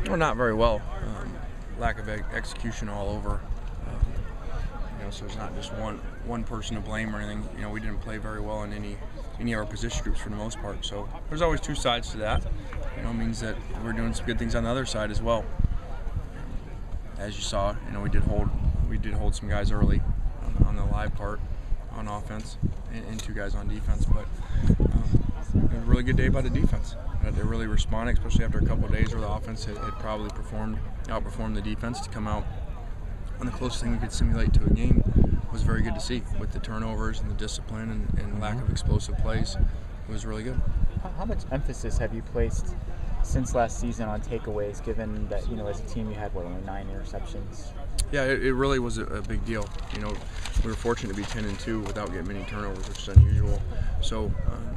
Well, not very well. Lack of execution all over. So it's not just one person to blame or anything. We didn't play very well in any of our position groups for the most part. So there's always two sides to that. It means that we're doing some good things on the other side as well. As you saw, we did hold some guys early on the live part on offense and two guys on defense. But it was a really good day by the defense. They're really responding, especially after a couple of days where the offense had probably outperformed the defense to come out. And the closest thing we could simulate to a game was very good to see with the turnovers and the discipline and lack of explosive plays. It was really good. How much emphasis have you placed since last season on takeaways, given that, as a team you had, only 9 interceptions? Yeah, it really was a big deal. We were fortunate to be 10-2 without getting many turnovers, which is unusual. So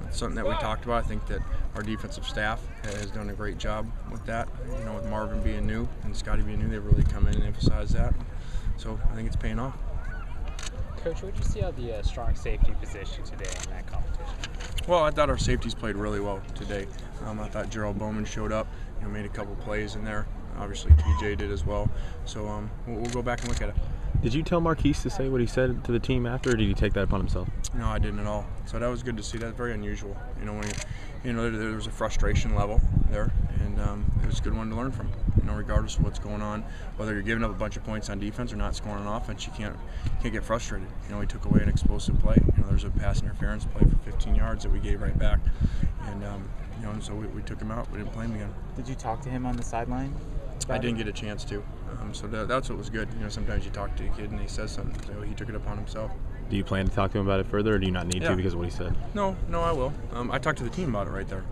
it's something that we talked about. I think that our defensive staff has done a great job with that. With Marvin being new and Scotty being new, they've really come in and emphasized that. So I think it's paying off. Coach, what did you see out the strong safety position today in that competition? Well, I thought our safeties played really well today. I thought Gerald Bowman showed up, made a couple plays in there. Obviously, TJ did as well. So we'll go back and look at it. Did you tell Marquise to say what he said to the team after, or did he take that upon himself? No, I didn't at all. So that was good to see. That's very unusual. When there was a frustration level there, and it was a good one to learn from. Regardless of what's going on, whether you're giving up a bunch of points on defense or not scoring on offense, you can't get frustrated. He took away an explosive play. There was a pass interference play for 15 yards that we gave right back, and so we took him out. We didn't play him again. Did you talk to him on the sideline? I didn't get a chance to. So that's what was good. Sometimes you talk to a kid and he says something, so he took it upon himself. Do you plan to talk to him about it further, or do you not need to because of what he said? No, I will. I talked to the team about it right there.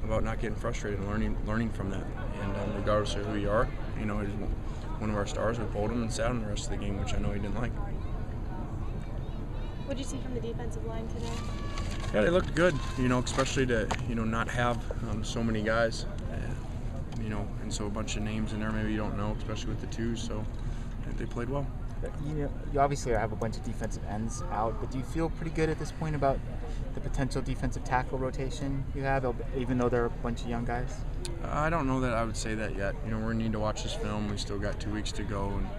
About not getting frustrated and learning from that. And regardless of who you are, he's one of our stars. We pulled him and sat him the rest of the game, which I know he didn't like. What did you see from the defensive line today? Yeah, they looked good. Especially to not have so many guys. And so a bunch of names in there maybe you don't know, especially with the twos. So I think they played well. You obviously have a bunch of defensive ends out, but do you feel pretty good at this point about the potential defensive tackle rotation you have, even though there are a bunch of young guys? I don't know that I would say that yet. We're going to need to watch this film. We still got 2 weeks to go. And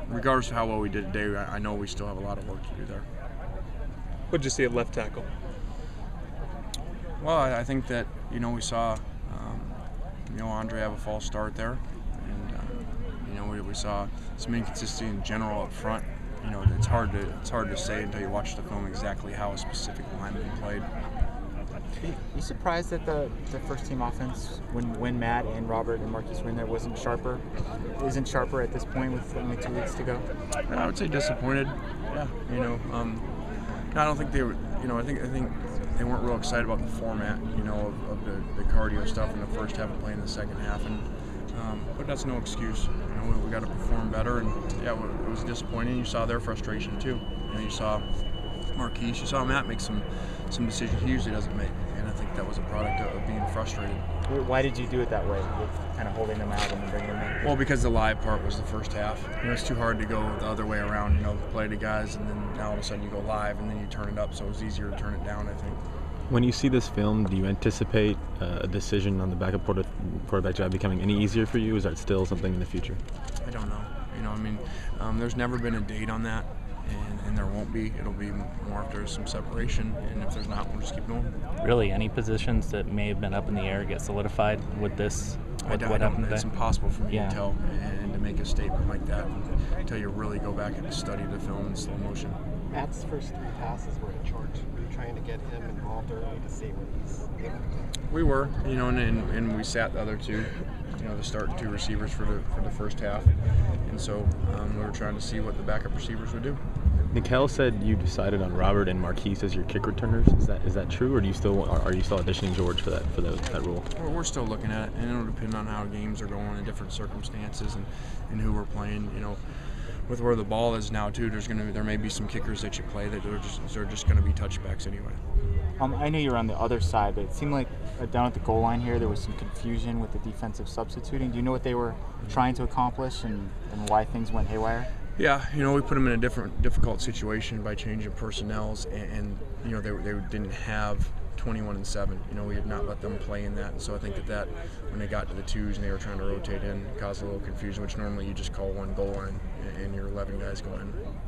regardless of how well we did today, I know we still have a lot of work to do there. What did you see at left tackle? Well, I think that, we saw, Andre have a false start there. And, we saw some inconsistency in general up front. It's hard to say until you watch the film exactly how a specific lineman played. Are you surprised that the first team offense, when Matt and Robert and Marquise were in there, isn't sharper at this point with only 2 weeks to go? I would say disappointed. Yeah. I don't think they were. I think they weren't real excited about the format. Of the cardio stuff in the first half and playing in the second half, and but that's no excuse. We got to perform better, and yeah, it was disappointing. You saw their frustration too. You saw Marquise, you saw Matt make some decisions he usually doesn't make, and I think that was a product of being frustrated. Why did you do it that way, with kind of holding them out and then bringing them in? Well, because the live part was the first half. It's too hard to go the other way around. Play to guys, and then now all of a sudden you go live, and then you turn it up. So it was easier to turn it down, I think. When you see this film, do you anticipate a decision on the backup quarterback job becoming any easier for you? Is that still something in the future? I don't know. There's never been a date on that, and there won't be. It'll be more if there's some separation, and if there's not, we'll just keep going. Really, any positions that may have been up in the air get solidified with this? What happened today? It's impossible for me to tell and to make a statement like that until you really go back and study the film in slow motion. Matt's first 3 passes were in charge. Were you trying to get him involved early to see what he's able to do? We were, and we sat the other 2, the starting 2 receivers for the first half, and so we were trying to see what the backup receivers would do. Nikhil said you decided on Robert and Marquise as your kick returners. Is that true, or are you still auditioning George for that role? We're still looking at it, and it'll depend on how games are going in different circumstances and who we're playing. With where the ball is now too, there may be some kickers that you play that they're just going to be touchbacks anyway. I know you're on the other side, but it seemed like down at the goal line here there was some confusion with the defensive substituting. Do you know what they were trying to accomplish and why things went haywire? Yeah, we put them in a difficult situation by changing personnels, and they didn't have 21-7. You know, we had not let them play in that, so I think that when they got to the twos and they were trying to rotate in, caused a little confusion, which normally you just call one goal line and your 11 guys go in.